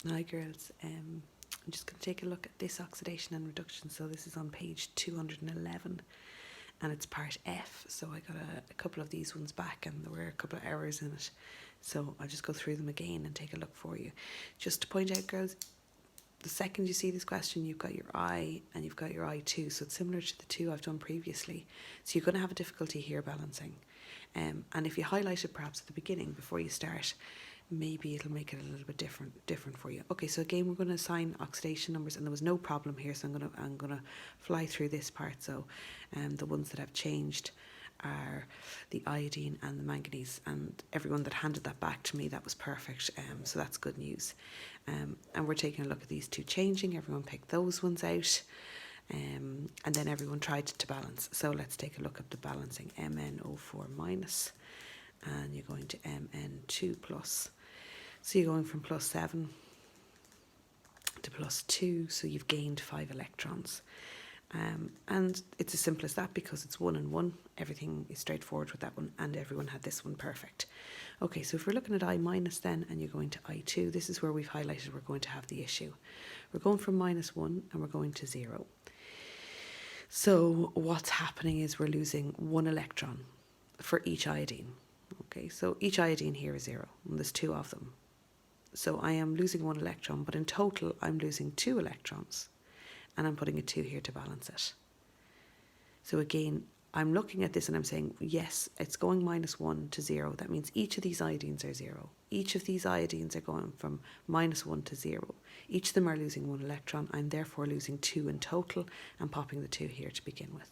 Hi girls, I'm just going to take a look at this oxidation and reduction. So this is on page 211 and it's part F. So I got a couple of these ones back and there were a couple of errors in it. So I'll just go through them again and take a look for you. Just to point out, girls, the second you see this question, you've got your I and you've got your I2. So it's similar to the two I've done previously. So you're going to have a difficulty here balancing. And if you highlight it perhaps at the beginning before you start, maybe it'll make it a little bit different for you. Okay, so again we're going to assign oxidation numbers, and there was no problem here, so I'm gonna fly through this part. So the ones that have changed are the iodine and the manganese, and everyone that handed that back to me, that was perfect. So that's good news. And we're taking a look at these two changing. Everyone picked those ones out. And then everyone tried to balance. So let's take a look at the balancing. MnO4 minus, and you're going to Mn2 plus. So you're going from +7 to +2, so you've gained 5 electrons. And it's as simple as that because it's 1 and 1. Everything is straightforward with that one, and everyone had this one perfect. Okay, so if we're looking at I minus then, and you're going to I2, this is where we've highlighted we're going to have the issue. We're going from -1 and we're going to 0. So what's happening is we're losing 1 electron for each iodine. Okay, so each iodine here is 0, and there's 2 of them. So I am losing 1 electron, but in total I'm losing 2 electrons, and I'm putting a 2 here to balance it. So again, I'm looking at this and I'm saying, yes, it's going -1 to 0. That means each of these iodines are 0. Each of these iodines are going from -1 to 0. Each of them are losing 1 electron. I'm therefore losing 2 in total and popping the 2 here to begin with.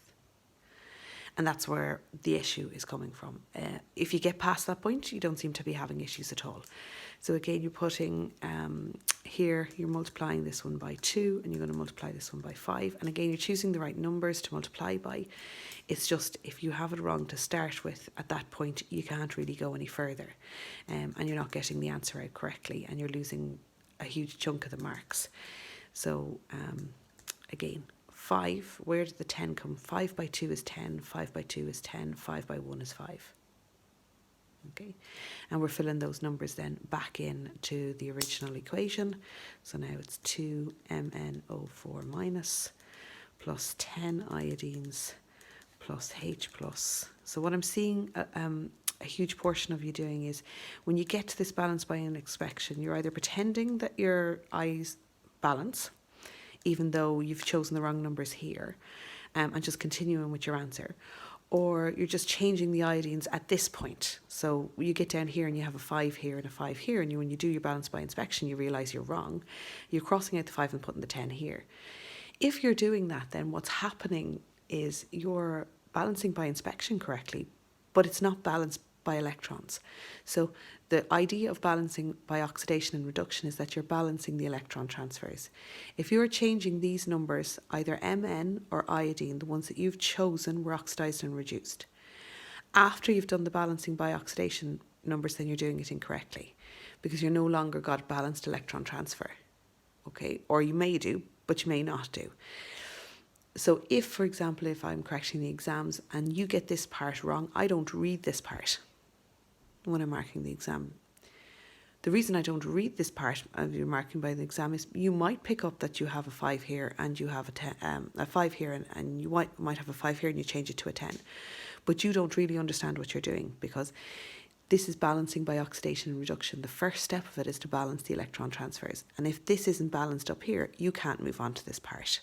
And that's where the issue is coming from. If you get past that point, you don't seem to be having issues at all. So again, you're putting here, you're multiplying this one by 2, and you're going to multiply this one by 5. And again, you're choosing the right numbers to multiply by. It's just, if you have it wrong to start with, at that point, you can't really go any further. And you're not getting the answer out correctly, and you're losing a huge chunk of the marks. So again, 5, where did the 10 come? 5 by 2 is 10, 5 by 2 is 10, 5 by 1 is 5. Okay, and we're filling those numbers then back in to the original equation. So now it's 2 MnO4 minus plus 10 iodines plus H plus. So what I'm seeing a huge portion of you doing is, when you get to this balance by inspection, you're either pretending that your I's balance, even though you've chosen the wrong numbers here, and just continuing with your answer. Or you're just changing the iodines at this point. So you get down here and you have a 5 here and a 5 here, and when you do your balance by inspection, you realise you're wrong. You're crossing out the 5 and putting the 10 here. If you're doing that, then what's happening is you're balancing by inspection correctly, but it's not balanced by electrons. So the idea of balancing by oxidation and reduction is that you're balancing the electron transfers. If you're changing these numbers, either Mn or iodine, the ones that you've chosen were oxidized and reduced. After you've done the balancing by oxidation numbers, then you're doing it incorrectly, because you're no longer got balanced electron transfer. Okay, or you may do, but you may not do. So if, for example, if I'm correcting the exams and you get this part wrong, I don't read this part when I'm marking the exam. The reason I don't read this part of your marking by the exam is you might pick up that you have a 5 here and you have a 5 here, and you might have a 5 here and you change it to a 10. But you don't really understand what you're doing, because this is balancing by oxidation and reduction. The first step of it is to balance the electron transfers. And if this isn't balanced up here, you can't move on to this part.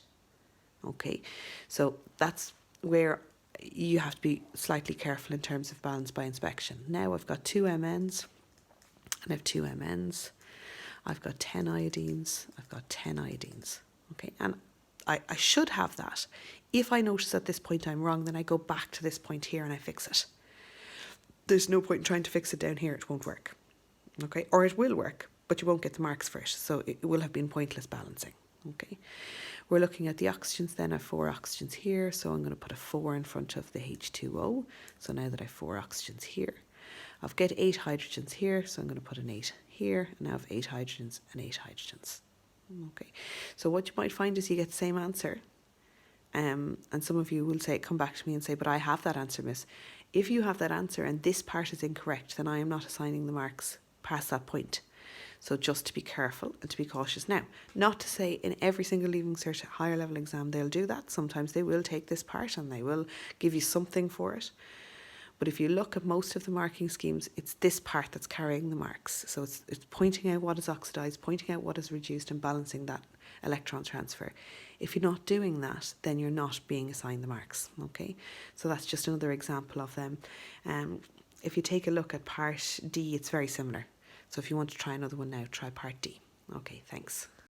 Okay, so that's where you have to be slightly careful in terms of balance by inspection. Now I've got 2 Mns and I have 2 Mns. I've got 10 iodines, I've got 10 iodines. Okay, and I should have that. If I notice at this point I'm wrong, then I go back to this point here and I fix it. There's no point in trying to fix it down here, it won't work. Okay, or it will work, but you won't get the marks for it, so it will have been pointless balancing. Okay, we're looking at the oxygens then. I have 4 oxygens here, so I'm going to put a 4 in front of the H2O. So now that I have 4 oxygens here, I've got 8 hydrogens here, so I'm going to put an 8 here, and now I have 8 hydrogens and 8 hydrogens. Okay, so what you might find is you get the same answer. And some of you will say, come back to me and say, but I have that answer, miss. If you have that answer and this part is incorrect, then I am not assigning the marks past that point. So just to be careful and to be cautious. Now, not to say in every single Leaving Cert higher level exam they'll do that. Sometimes they will take this part and they will give you something for it. But if you look at most of the marking schemes, it's this part that's carrying the marks. So it's pointing out what is oxidised, pointing out what is reduced and balancing that electron transfer. If you're not doing that, then you're not being assigned the marks, okay? So that's just another example of them. If you take a look at part D, it's very similar. So if you want to try another one now, try part D. Okay, thanks.